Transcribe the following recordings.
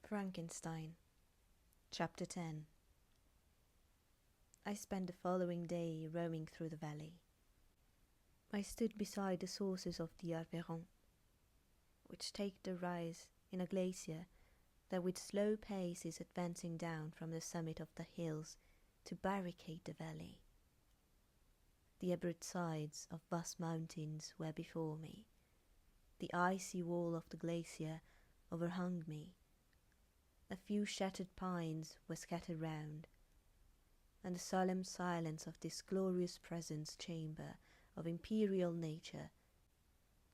Frankenstein Chapter 10. I spent the following day roaming through the valley. I stood beside the sources of the Arveiron, which take their rise in a glacier that with slow pace is advancing down from the summit of the hills to barricade the valley. The abrupt sides of vast mountains were before me. The icy wall of the glacier overhung me. A few shattered pines were scattered round, and the solemn silence of this glorious presence chamber of imperial nature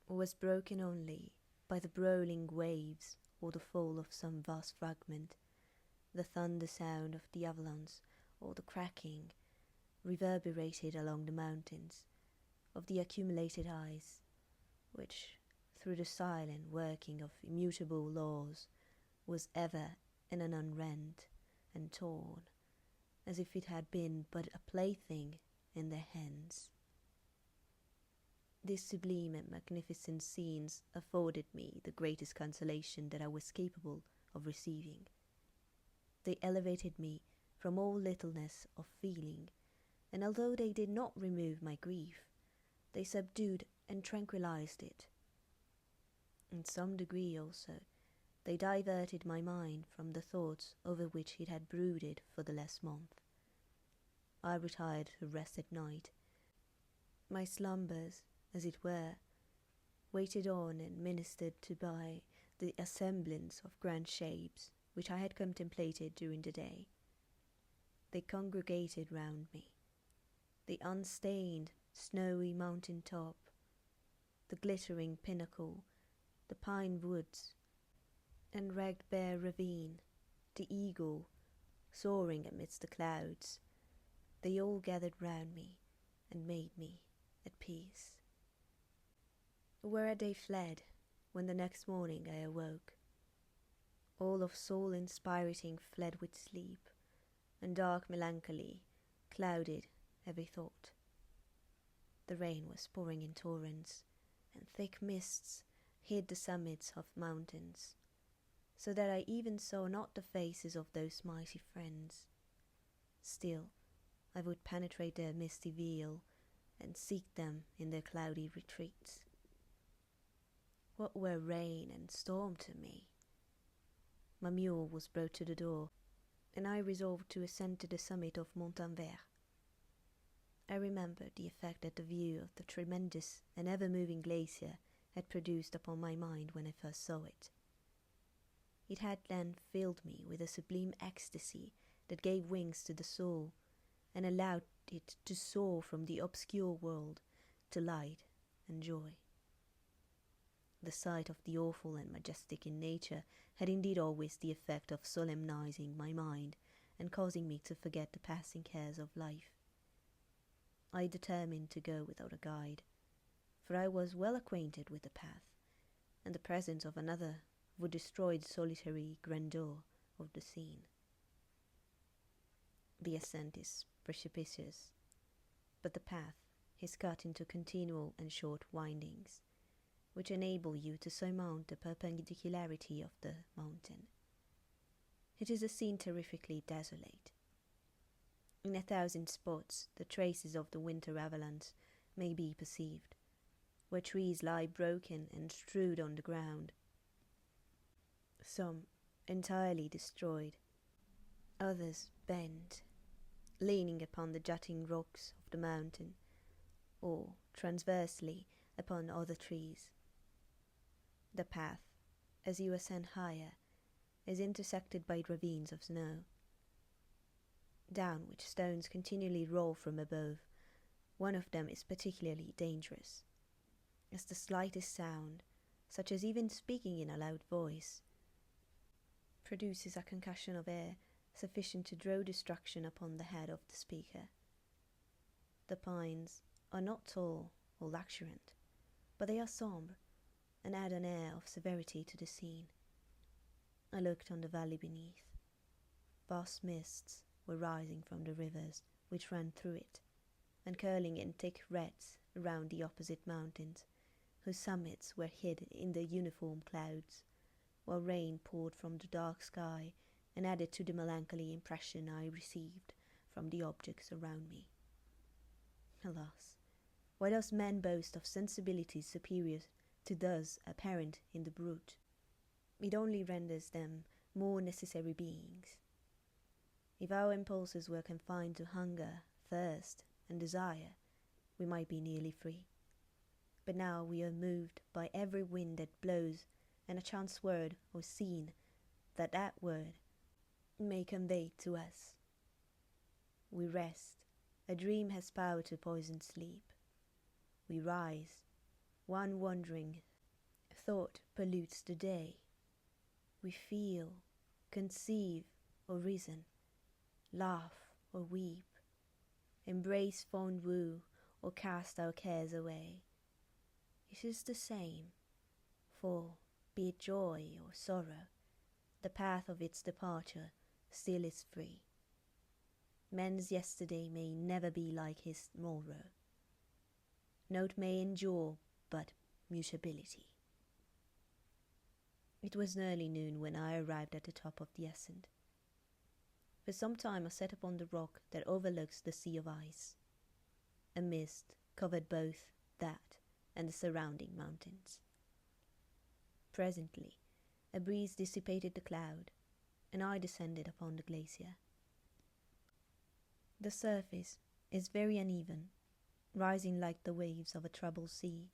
was broken only by the brawling waves or the fall of some vast fragment, the thunder sound of the avalanche or the cracking, reverberated along the mountains, of the accumulated ice, which, through the silent working of immutable laws, was ever and anon rent and torn, as if it had been but a plaything in their hands. These sublime and magnificent scenes afforded me the greatest consolation that I was capable of receiving. They elevated me from all littleness of feeling, and although they did not remove my grief, they subdued and tranquillized it. In some degree also, they diverted my mind from the thoughts over which it had brooded for the last month. I retired to rest at night. My slumbers, as it were, waited on and ministered to by the assemblance of grand shapes which I had contemplated during the day. They congregated round me. The unstained, snowy mountain top, the glittering pinnacle, the pine woods, and ragged bare ravine, the eagle, soaring amidst the clouds, they all gathered round me and made me at peace. Where had they fled when the next morning I awoke? All of soul-inspiriting fled with sleep, and dark melancholy clouded every thought. The rain was pouring in torrents, and thick mists hid the summits of mountains, so that I even saw not the faces of those mighty friends. Still, I would penetrate their misty veil, and seek them in their cloudy retreats. What were rain and storm to me? My mule was brought to the door, and I resolved to ascend to the summit of Mont Blanc. I remembered the effect that the view of the tremendous and ever-moving glacier had produced upon my mind when I first saw it. It had then filled me with a sublime ecstasy that gave wings to the soul, and allowed it to soar from the obscure world to light and joy. The sight of the awful and majestic in nature had indeed always the effect of solemnizing my mind and causing me to forget the passing cares of life. I determined to go without a guide, for I was well acquainted with the path, and the presence of another would destroy the solitary grandeur of the scene. The ascent is precipitous, but the path is cut into continual and short windings, which enable you to surmount the perpendicularity of the mountain. It is a scene terrifically desolate. In 1,000 spots the traces of the winter avalanche may be perceived, where trees lie broken and strewed on the ground, some entirely destroyed, others bent, leaning upon the jutting rocks of the mountain, or transversely upon other trees. The path, as you ascend higher, is intersected by ravines of snow, down which stones continually roll from above. One of them is particularly dangerous, as the slightest sound, such as even speaking in a loud voice, produces a concussion of air sufficient to draw destruction upon the head of the speaker. The pines are not tall or luxuriant, but they are sombre, and add an air of severity to the scene. I looked on the valley beneath. Vast mists were rising from the rivers which ran through it, and curling in thick wreaths around the opposite mountains, whose summits were hid in the uniform clouds, while rain poured from the dark sky and added to the melancholy impression I received from the objects around me. Alas, why does man boast of sensibilities superior to those apparent in the brute? It only renders them more necessary beings. If our impulses were confined to hunger, thirst, and desire, we might be nearly free. But now we are moved by every wind that blows, and a chance word or scene that word may convey to us. We rest. A dream has power to poison sleep. We rise. One wandering thought pollutes the day. We feel, conceive, or reason, laugh or weep, embrace fond woo, or cast our cares away. It is the same, for, be it joy or sorrow, the path of its departure still is free. Man's yesterday may never be like his morrow. Note may endure but mutability. It was nearly noon when I arrived at the top of the ascent. For some time I sat upon the rock that overlooks the sea of ice. A mist covered both that and the surrounding mountains. Presently, a breeze dissipated the cloud, and I descended upon the glacier. The surface is very uneven, rising like the waves of a troubled sea,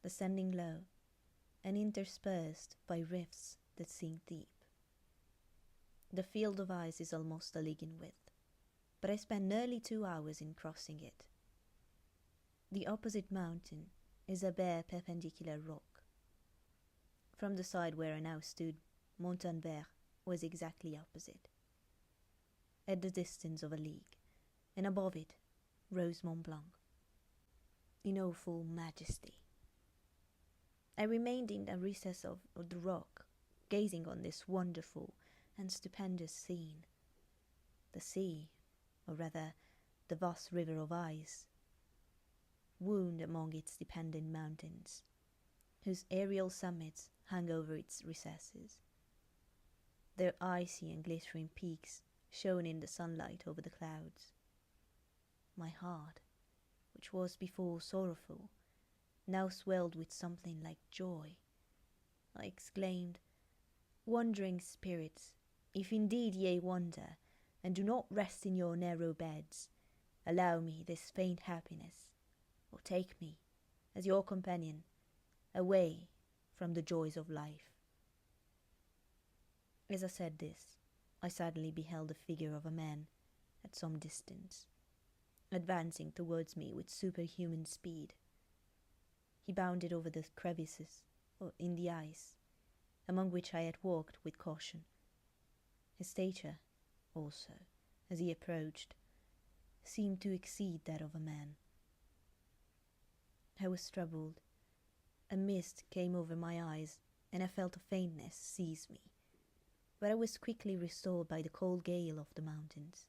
descending low, and interspersed by rifts that sink deep. The field of ice is almost a league in width, but I spent nearly 2 hours in crossing it. The opposite mountain is a bare perpendicular rock. From the side where I now stood, Mont Blanc was exactly opposite. At the distance of a league, and above it, rose Mont Blanc, in awful majesty. I remained in a recess of the rock, gazing on this wonderful and stupendous scene. The sea, or rather the vast river of ice, wound among its dependent mountains, whose aerial summits hung over its recesses. Their icy and glittering peaks shone in the sunlight over the clouds. My heart, which was before sorrowful, now swelled with something like joy. I exclaimed, "Wandering spirits, if indeed ye wander, and do not rest in your narrow beds, allow me this faint happiness, or take me, as your companion, away from the joys of life." As I said this, I suddenly beheld the figure of a man at some distance, advancing towards me with superhuman speed. He bounded over the crevices in the ice, among which I had walked with caution. His stature, also, as he approached, seemed to exceed that of a man. I was troubled. A mist came over my eyes, and I felt a faintness seize me, but I was quickly restored by the cold gale of the mountains.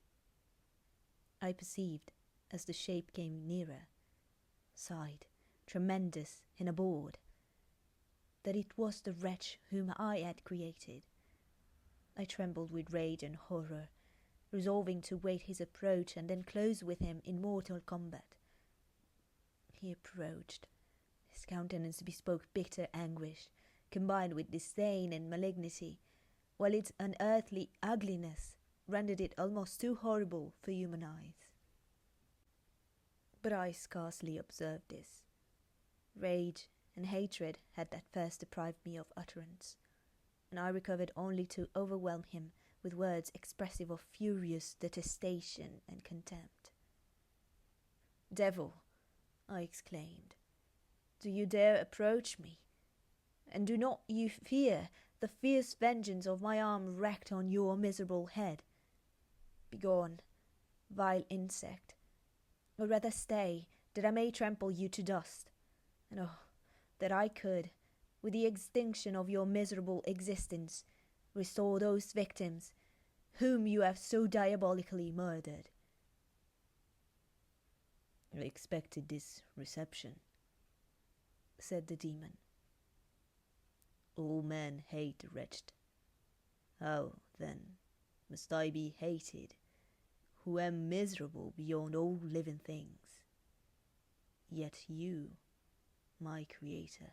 I perceived, as the shape came nearer, sighed, tremendous and abhorred, that it was the wretch whom I had created. I trembled with rage and horror, resolving to wait his approach and then close with him in mortal combat. He approached. His countenance bespoke bitter anguish, combined with disdain and malignity, while its unearthly ugliness rendered it almost too horrible for human eyes. But I scarcely observed this. Rage and hatred had at first deprived me of utterance, and I recovered only to overwhelm him with words expressive of furious detestation and contempt. "Devil," I exclaimed, "do you dare approach me? And do not you fear the fierce vengeance of my arm wreaked on your miserable head? Begone, vile insect, or rather stay, that I may trample you to dust. And oh, that I could, with the extinction of your miserable existence, restore those victims whom you have so diabolically murdered." "I expected this reception," said the demon. All men hate the wretched. How, then, must I be hated, who am miserable beyond all living things? Yet you, my Creator,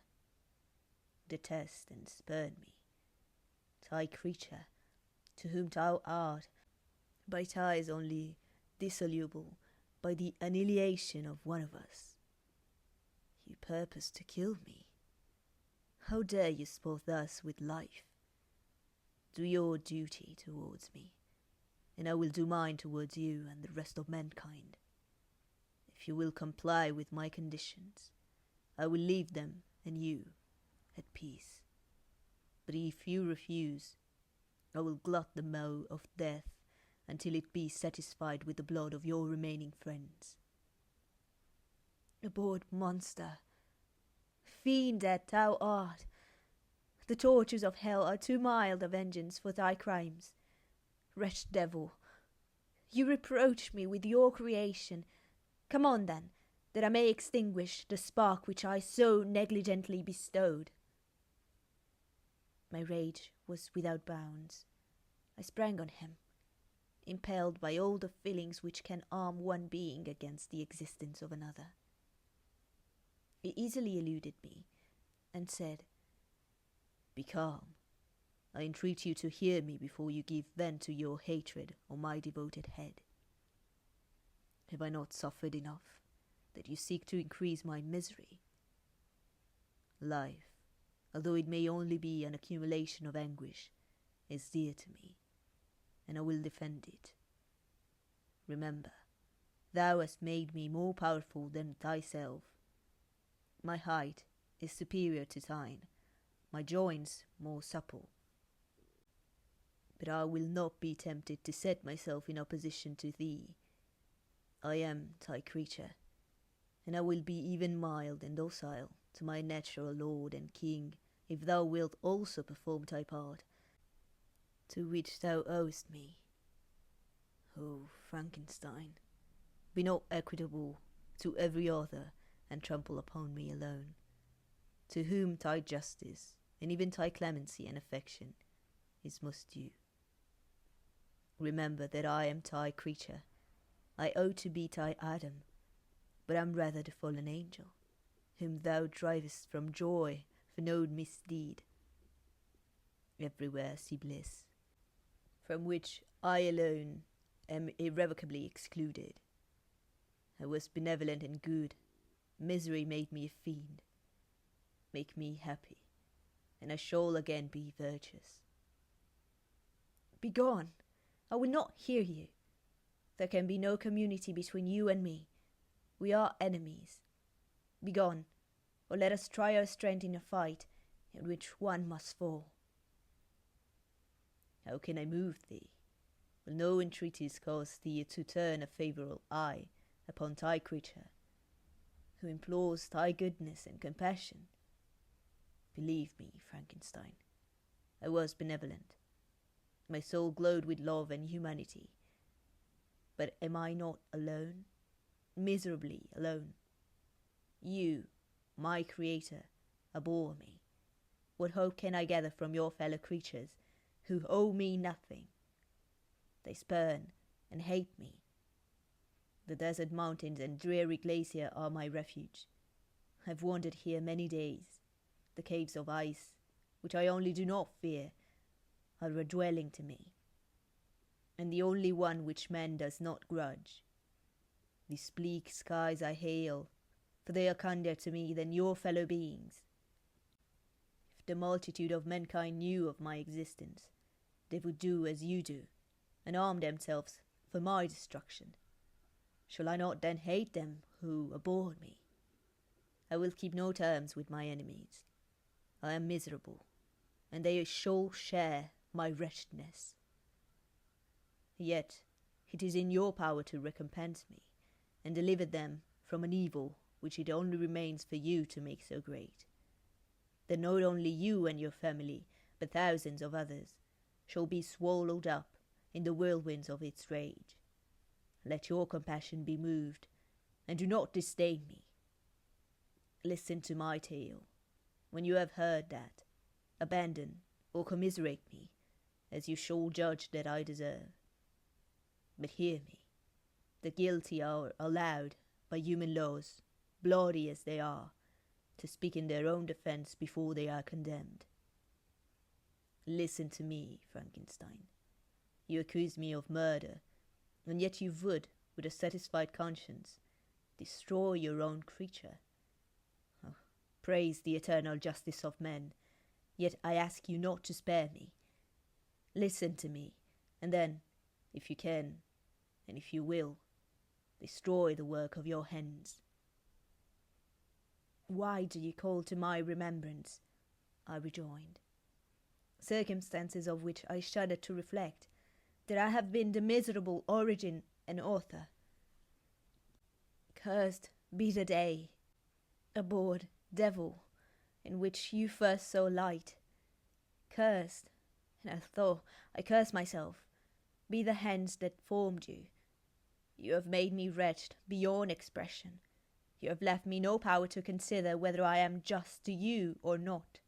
detest and spurn me, thy creature, to whom thou art, by ties only dissoluble by the annihilation of one of us. You purpose to kill me. How dare you sport thus with life? Do your duty towards me, and I will do mine towards you and the rest of mankind. If you will comply with my conditions, I will leave them and you at peace. But if you refuse, I will glut the maw of death until it be satisfied with the blood of your remaining friends. Abhorred monster, fiend that thou art, the tortures of hell are too mild a vengeance for thy crimes. Wretched devil, you reproach me with your creation. Come on, then, that I may extinguish the spark which I so negligently bestowed. My rage was without bounds. I sprang on him, impelled by all the feelings which can arm one being against the existence of another. He easily eluded me, and said, "Be calm. I entreat you to hear me before you give vent to your hatred on my devoted head. Have I not suffered enough, that you seek to increase my misery? Life, although it may only be an accumulation of anguish, is dear to me, and I will defend it. Remember, thou hast made me more powerful than thyself. My height is superior to thine, my joints more supple. But I will not be tempted to set myself in opposition to thee. I am thy creature, and I will be even mild and docile to my natural lord and king, if thou wilt also perform thy part, to which thou owest me. O Frankenstein, be not equitable to every other, and trample upon me alone, to whom thy justice, and even thy clemency and affection, is most due. Remember that I am thy creature. I ought to be thy Adam, but am rather the fallen angel, whom thou drivest from joy for no misdeed. Everywhere see bliss, from which I alone am irrevocably excluded. I was benevolent and good. Misery made me a fiend. Make me happy, and I shall again be virtuous. Begone! I will not hear you. There can be no community between you and me. We are enemies. Begone, or let us try our strength in a fight in which one must fall. How can I move thee? Will no entreaties cause thee to turn a favourable eye upon thy creature, who implores thy goodness and compassion? Believe me, Frankenstein, I was benevolent. My soul glowed with love and humanity. But am I not alone? Miserably alone. You, my Creator, abhor me. What hope can I gather from your fellow creatures, who owe me nothing? They spurn and hate me. The desert mountains and dreary glacier are my refuge. I've wandered here many days. The caves of ice, which I only do not fear, are a dwelling to me, and the only one which man does not grudge. These bleak skies I hail, for they are kinder to me than your fellow beings. If the multitude of mankind knew of my existence, they would do as you do, and arm themselves for my destruction. Shall I not then hate them who abhor me? I will keep no terms with my enemies. I am miserable, and they shall share my wretchedness. Yet it is in your power to recompense me, and deliver them from an evil which it only remains for you to make so great. Then not only you and your family, but thousands of others, shall be swallowed up in the whirlwinds of its rage. Let your compassion be moved, and do not disdain me. Listen to my tale. When you have heard that, abandon, or commiserate me, as you shall judge that I deserve. But hear me. The guilty are allowed, by human laws, bloody as they are, to speak in their own defense before they are condemned. Listen to me, Frankenstein. You accuse me of murder, and yet you would, with a satisfied conscience, destroy your own creature. Oh, praise the eternal justice of men, yet I ask you not to spare me. Listen to me, and then, if you can, and if you will, destroy the work of your hands. Why do you call to my remembrance, I rejoined, circumstances of which I shudder to reflect, that I have been the miserable origin and author? Cursed be the day, abhorred devil, in which you first saw light. Cursed, and although I curse myself, be the hands that formed you. You have made me wretched beyond expression. You have left me no power to consider whether I am just to you or not.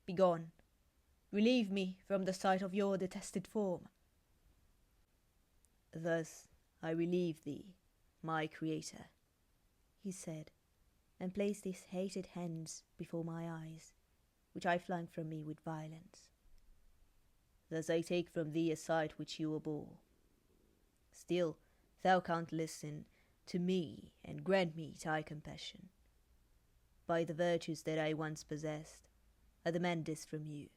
Begone, relieve me from the sight of your detested form. Thus I relieve thee, my Creator, he said, and placed his hated hands before my eyes, which I flung from me with violence. Thus I take from thee a sight which you abhor. Still thou canst listen to me and grant me thy compassion. By the virtues that I once possessed, I demand this from you.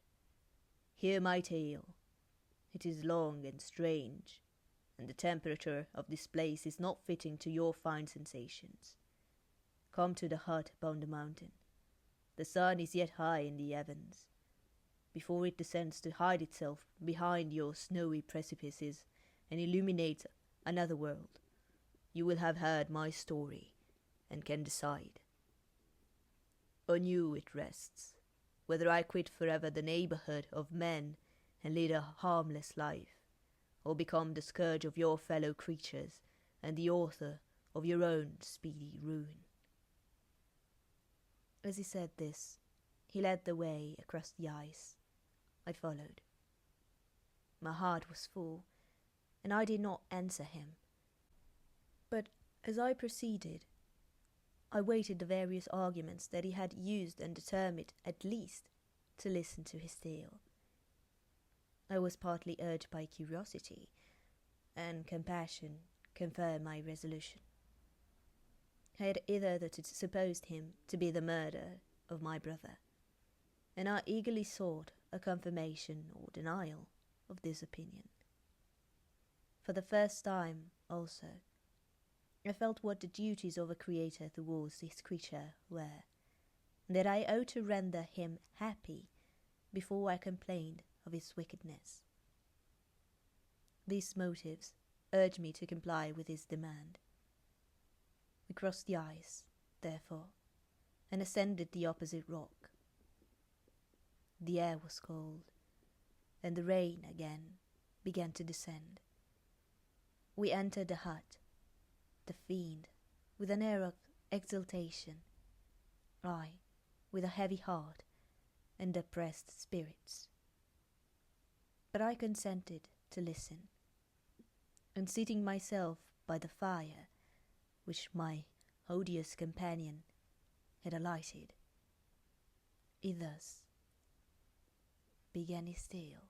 Hear my tale. It is long and strange, and the temperature of this place is not fitting to your fine sensations. Come to the hut upon the mountain. The sun is yet high in the heavens. Before it descends to hide itself behind your snowy precipices and illuminates another world, you will have heard my story and can decide. On you it rests, whether I quit forever the neighborhood of men and lead a harmless life, or become the scourge of your fellow creatures and the author of your own speedy ruin. As he said this, he led the way across the ice. I followed. My heart was full, and I did not answer him. But as I proceeded, I weighted the various arguments that he had used and determined at least to listen to his tale. I was partly urged by curiosity, and compassion confirmed my resolution. I had hitherto supposed him to be the murderer of my brother, and I eagerly sought a confirmation or denial of this opinion. For the first time, also, I felt what the duties of a creator towards his creature were, and that I ought to render him happy before I complained of his wickedness. These motives urged me to comply with his demand. We crossed the ice, therefore, and ascended the opposite rock. The air was cold, and the rain again began to descend. We entered the hut, the fiend with an air of exultation, I with a heavy heart and depressed spirits. But I consented to listen, and seating myself by the fire which my odious companion had alighted, he thus began his tale.